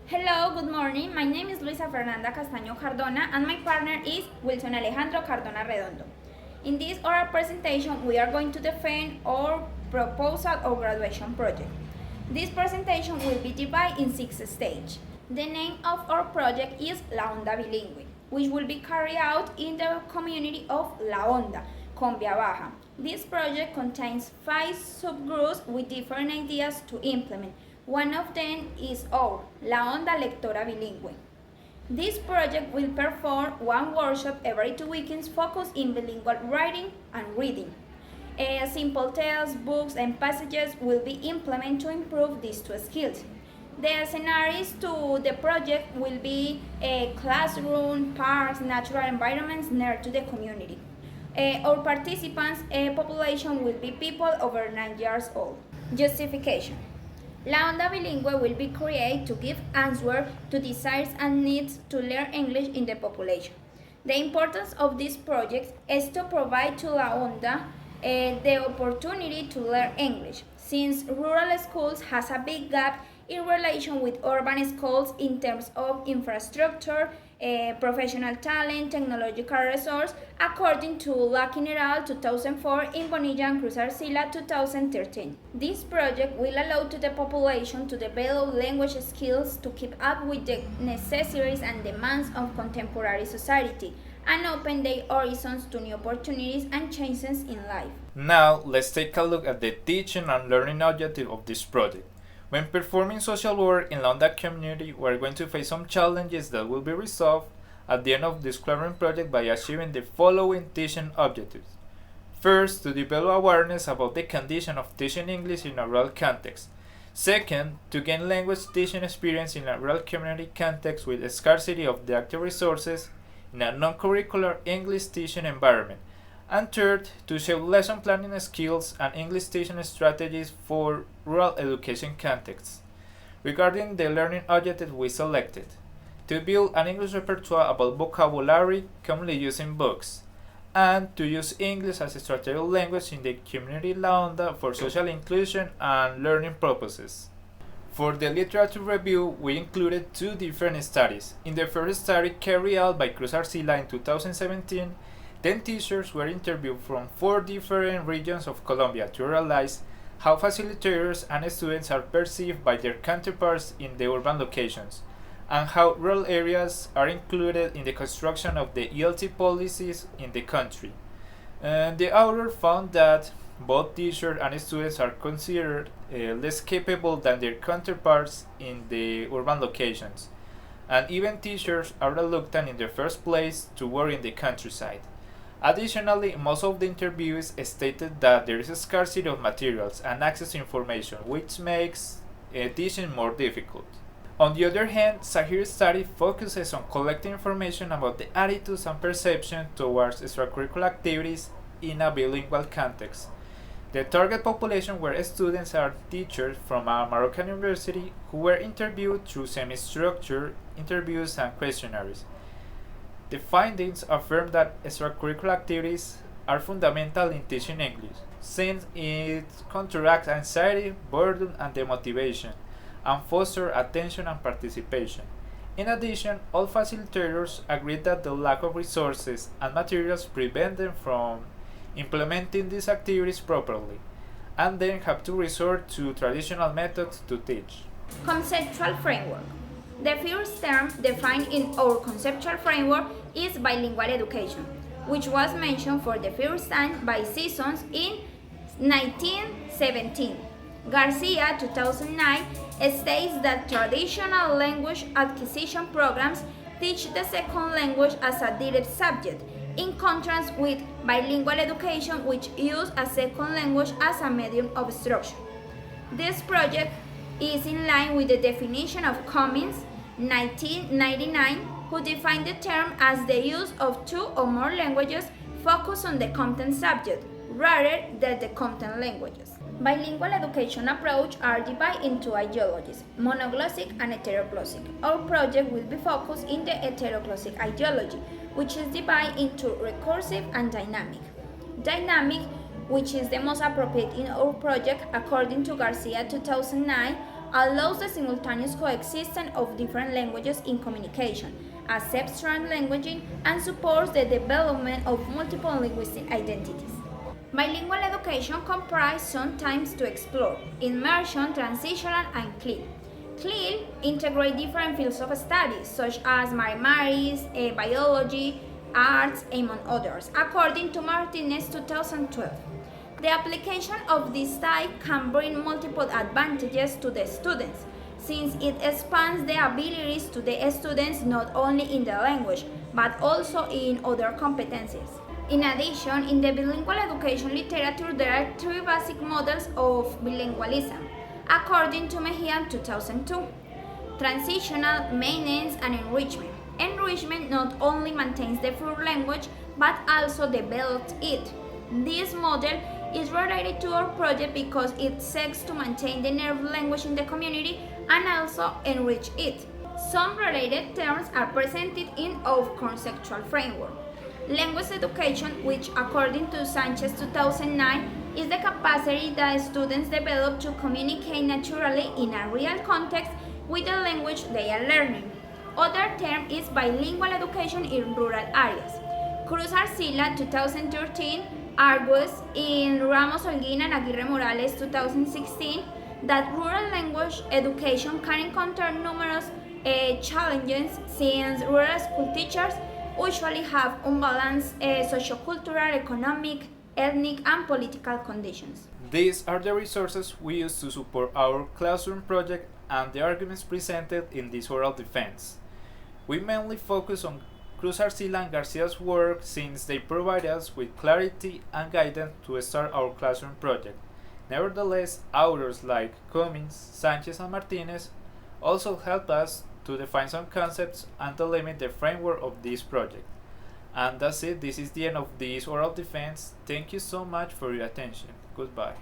Hello, good morning. My name is Luisa Fernanda Castaño Cardona and my partner is Wilson Alejandro Cardona Redondo. In this oral presentation, we are going to defend our proposal or graduation project. This presentation will be divided in 6 stages. The name of our project is La Onda Bilingue, which will be carried out in the community of La Onda, Combia Baja. This project contains 5 subgroups with different ideas to implement. One of them is our La Onda Lectora Bilingue. This project will perform one workshop every 2 weekends focused in bilingual writing and reading. Simple tales, books, and passages will be implemented to improve these 2 skills. The scenarios to the project will be a classroom, parks, natural environments near to the community. Our participants' population will be people over 9 years old. Justification. La Onda Bilingue will be created to give answer to desires and needs to learn English in the population. The importance of this project is to provide to La Onda the opportunity to learn English, since rural schools has a big gap in relation with urban schools in terms of infrastructure, professional talent, technological resource, according to La General 2004 in Bonilla and Cruz Arcila 2013. This project will allow to the population to develop language skills to keep up with the necessities and demands of contemporary society and open their horizons to new opportunities and changes in life. Now, let's take a look at the teaching and learning objective of this project. When performing social work in London community, we are going to face some challenges that will be resolved at the end of this classroom project by achieving the following teaching objectives. First, to develop awareness about the condition of teaching English in a rural context. Second, to gain language teaching experience in a rural community context with a scarcity of didactic resources in a non-curricular English teaching environment. And third, to show lesson planning skills and English teaching strategies for rural education contexts. Regarding the learning objectives we selected, to build an English repertoire about vocabulary commonly used in books, and to use English as a strategic language in the community La Onda for social inclusion and learning purposes. For the literature review, we included 2 different studies. In the first study carried out by Cruz Arcila in 2017, 10 teachers were interviewed from 4 different regions of Colombia to realize how facilitators and students are perceived by their counterparts in the urban locations, and how rural areas are included in the construction of the ELT policies in the country. The author found that both teachers and students are considered less capable than their counterparts in the urban locations, and even teachers are reluctant in the first place to work in the countryside. Additionally, most of the interviewees stated that there is a scarcity of materials and access to information, which makes teaching more difficult. On the other hand, Sahir's study focuses on collecting information about the attitudes and perception towards extracurricular activities in a bilingual context. The target population were students and teachers from a Moroccan university who were interviewed through semi-structured interviews and questionnaires. The findings affirm that extracurricular activities are fundamental in teaching English, since it counteracts anxiety, boredom, and demotivation, and fosters attention and participation. In addition, all facilitators agreed that the lack of resources and materials prevent them from implementing these activities properly, and then have to resort to traditional methods to teach. Conceptual Framework. The first term defined in our conceptual framework is bilingual education, which was mentioned for the first time by Seasons in 1917. Garcia, 2009, states that traditional language acquisition programs teach the second language as a direct subject, in contrast with bilingual education, which uses a second language as a medium of instruction. This project is in line with the definition of Cummins, 1999, who defined the term as the use of 2 or more languages focused on the content subject rather than the content languages. Bilingual education approach are divided into ideologies, monoglossic and heteroglossic. Our project will be focused in the heteroglossic ideology, which is divided into recursive and dynamic. Dynamic, which is the most appropriate in our project according to Garcia 2009, allows the simultaneous coexistence of different languages in communication, accepts translanguaging, and supports the development of multiple linguistic identities. Bilingual education comprises sometimes to explore immersion, transitional, and CLIL. CLIL integrate different fields of studies such as mathematics, biology, arts, among others, according to Martinez 2012. The application of this type can bring multiple advantages to the students, since it expands the abilities to the students not only in the language, but also in other competencies. In addition, in the bilingual education literature, there are three basic models of bilingualism, according to Mejia 2002: transitional, maintenance, and enrichment. Enrichment not only maintains the full language, but also develops it. This model is related to our project because it seeks to maintain the native language in the community and also enrich it. Some related terms are presented in our conceptual framework. Language education, which according to Sanchez 2009, is the capacity that students develop to communicate naturally in a real context with the language they are learning. Other term is bilingual education in rural areas. Cruz Arcila 2013 argues in Ramos Holguín and Aguirre Morales 2016 that rural language education can encounter numerous challenges since rural school teachers usually have unbalanced sociocultural, economic, ethnic, and political conditions. These are the resources we use to support our classroom project and the arguments presented in this oral defense. We mainly focus on Cruz Arcila and Garcia's work since they provide us with clarity and guidance to start our classroom project. Nevertheless, authors like Cummins, Sanchez, and Martinez also help us to define some concepts and delimit the framework of this project. And that's it. This is the end of this oral defense. Thank you so much for your attention. Goodbye.